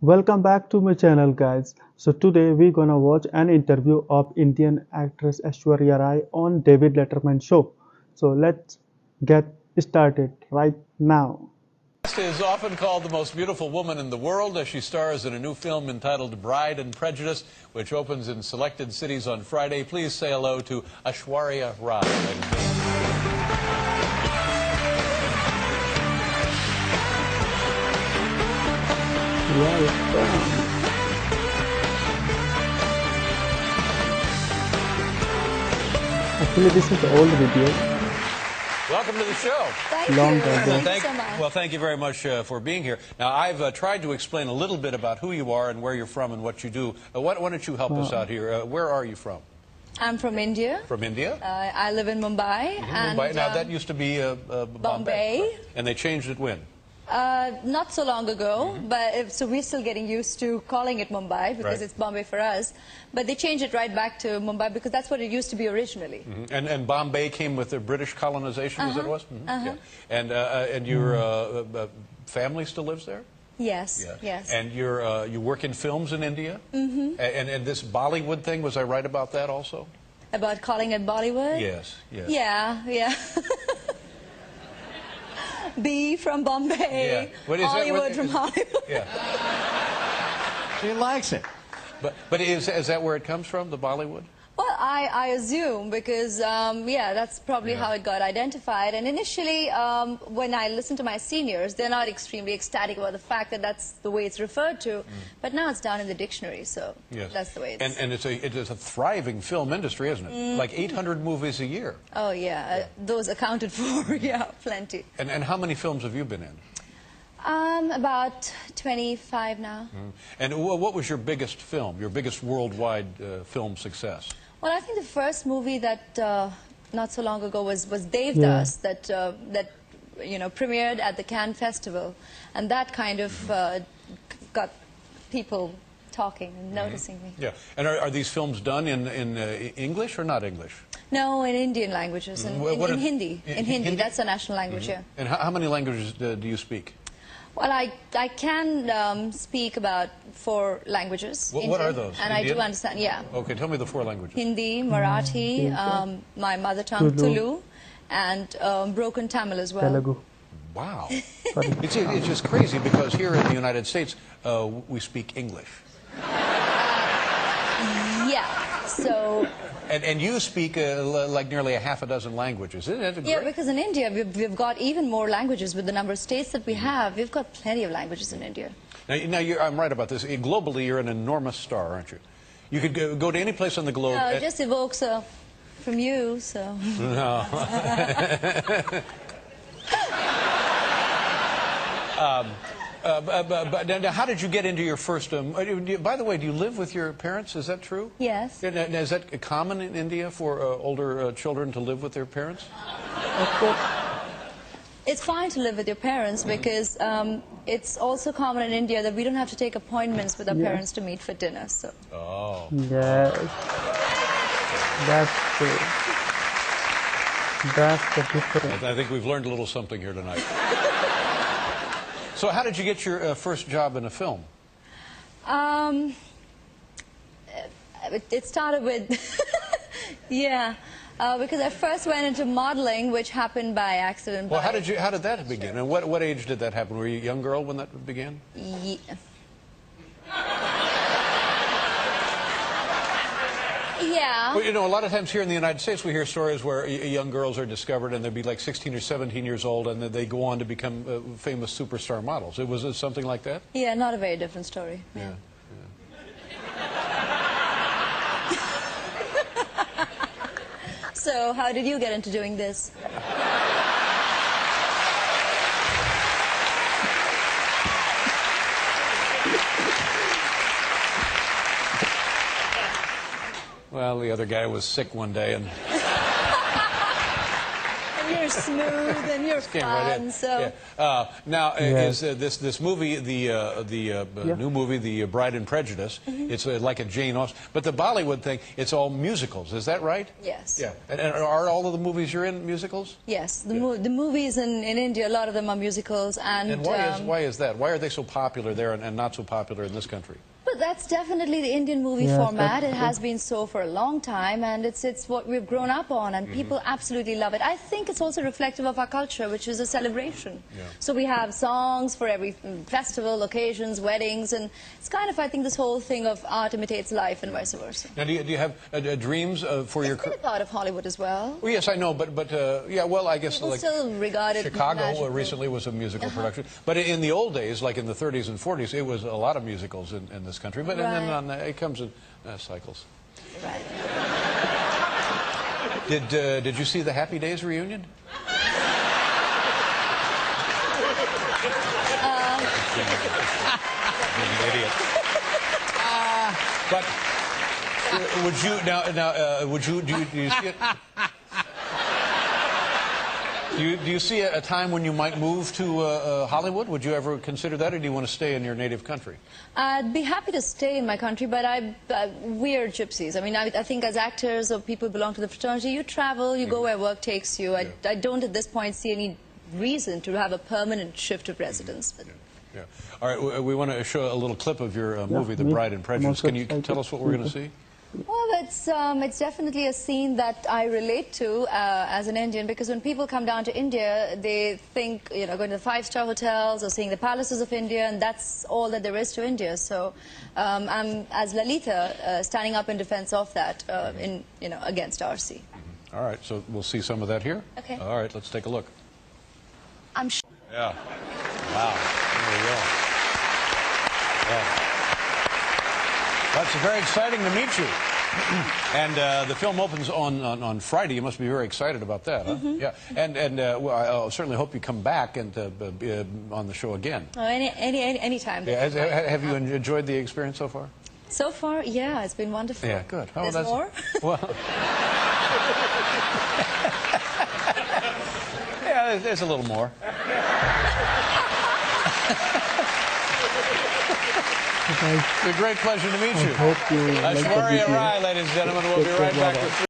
Welcome back to my channel guys. So today we're gonna watch an interview of Indian actress Aishwarya Rai on David Letterman show. So let's get started right now. Is often called the most beautiful woman in the world as she stars in a new film entitled Bride and Prejudice, which opens in selected cities on Friday. Please say hello to Aishwarya Rai. Actually, this is the old video. Welcome to the show. Thank Long you. time. Thank you so much. Well, thank you very much for being here. Now, I've tried to explain a little bit about who you are and where you're from and what you do. Why don't you help us out here? Where are you from? I'm from India. From India? I live in Mumbai. And, Mumbai. Now, that used to be Bombay. And they changed it when? Not so long ago, but so we're still getting used to calling it Mumbai because it's Bombay for us. But they changed it right back to Mumbai because that's what it used to be originally. And Bombay came with the British colonization, as it was? Yeah. And your family still lives there? Yes, yes. And you work in films in India? And this Bollywood thing, was I right about that also? About calling it Bollywood? Yes, yes. Yeah. B from Bombay, Hollywood from Hollywood. Yeah. She likes it. But is that where it comes from, the Bollywood? Well, I assume because, that's probably how it got identified. And initially, when I listen to my seniors, they're not extremely ecstatic about the fact that that's the way it's referred to. But now it's down in the dictionary, so that's the way it's... And it is a thriving film industry, isn't it? Like 800 movies a year. Oh, yeah. Those accounted for, yeah, plenty. And how many films have you been in? About 25 now. And what was your biggest film, your biggest worldwide film success? Well, I think the first movie that not so long ago was Devdas, that premiered at the Cannes Festival, and that kind of got people talking and noticing me. Yeah, and are these films done in English or not English? No, in Indian languages, in Hindi. In Hindi, that's a national language, yeah. And how many languages do you speak? Well, I can speak about 4 languages. What are those? And Indian? I do understand, yeah. Okay, tell me the 4 languages. Hindi, Marathi, my mother tongue, Tulu, and broken Tamil as well. Telugu. Wow. It's just crazy because here in the United States, we speak English. Yeah, so... And you speak like nearly a half a dozen languages, isn't it? Great? Yeah, because in India, we've got even more languages with the number of states that we have. We've got plenty of languages in India. Now I'm right about this. Globally, you're an enormous star, aren't you? You could go to any place on the globe. No, it just evokes from you, so... No. But now, how did you get into your first... by the way, do you live with your parents? Is that true? Yes. Is that common in India for older children to live with their parents? It's fine to live with your parents because it's also common in India that we don't have to take appointments with our parents to meet for dinner. So. Oh. Yes. That's true. That's the difference. I think we've learned a little something here tonight. So how did you get your first job in a film? It started with, because I first went into modeling, which happened by accident. Well, how did that begin? And what age did that happen? Were you a young girl when that began? Yeah. Well, you know, a lot of times here in the United States, we hear stories where young girls are discovered and they'd be like 16 or 17 years old and then they go on to become famous superstar models. Was it something like that? Yeah, not a very different story. Yeah. So, how did you get into doing this? Well, the other guy was sick one day and... And you're you're smooth and you're Came right fun. in. So Yeah. Now, Yes. is this movie, the new movie, The Bride and Prejudice, it's like a Jane Austen, but the Bollywood thing, it's all musicals, is that right? yes. Yeah. And are all of the movies you're in musicals? Yes, the movies in India, a lot of them are musicals, And why is that? Why are they so popular there and not so popular in this country? but that's definitely the Indian movie Yes, format. It that's has been so for a long time, and it's what we've grown up on, and people absolutely love it. I think it's also reflective of our culture, which is a celebration. Yeah. So we have songs for every festival, occasions, weddings, and it's kind of, I think, this whole thing of art imitates life and vice versa. Now, do you have dreams for your It's been a part of Hollywood as well. Well, yes, I know, but yeah, well, I guess People like still regard it Chicago magical. recently was a musical production. But in the old days, like in the 30s and 40s, it was a lot of musicals in this country. But and then Right. it comes in cycles. Right. Did you see the Happy Days reunion? Being an idiot. But would you would you do you see it? Do you see a time when you might move to Hollywood? Would you ever consider that, or do you want to stay in your native country? I'd be happy to stay in my country, but we're gypsies. I mean, I think as actors or people who belong to the fraternity, you travel, you go where work takes you. I don't at this point see any reason to have a permanent shift of residence. But Yeah. All right, we want to show a little clip of your movie, The me. Bride and Prejudice. I'm also Can you tell us what we're going to see? Well, it's definitely a scene that I relate to as an Indian, because when people come down to India, they think, you know, going to the five-star hotels or seeing the palaces of India, and that's all that there is to India. So I'm, as Lalita, standing up in defense of that, against RC. All right, so we'll see some of that here. Okay. All right, let's take a look. I'm Yeah. Wow. There we go. Yeah. Well, it's very exciting to meet you. And the film opens on Friday. You must be very excited about that, huh? Yeah. And well, I certainly hope you come back and be on the show again. Oh, any time. Yeah. Have you enjoyed the experience so far? So far, yeah, it's been wonderful. Yeah, good. Oh, There's more? Well. Yeah, there's a little more. It's a great pleasure to meet you. I hope you like the Aishwarya video. Rai, ladies and gentlemen. We'll be right back with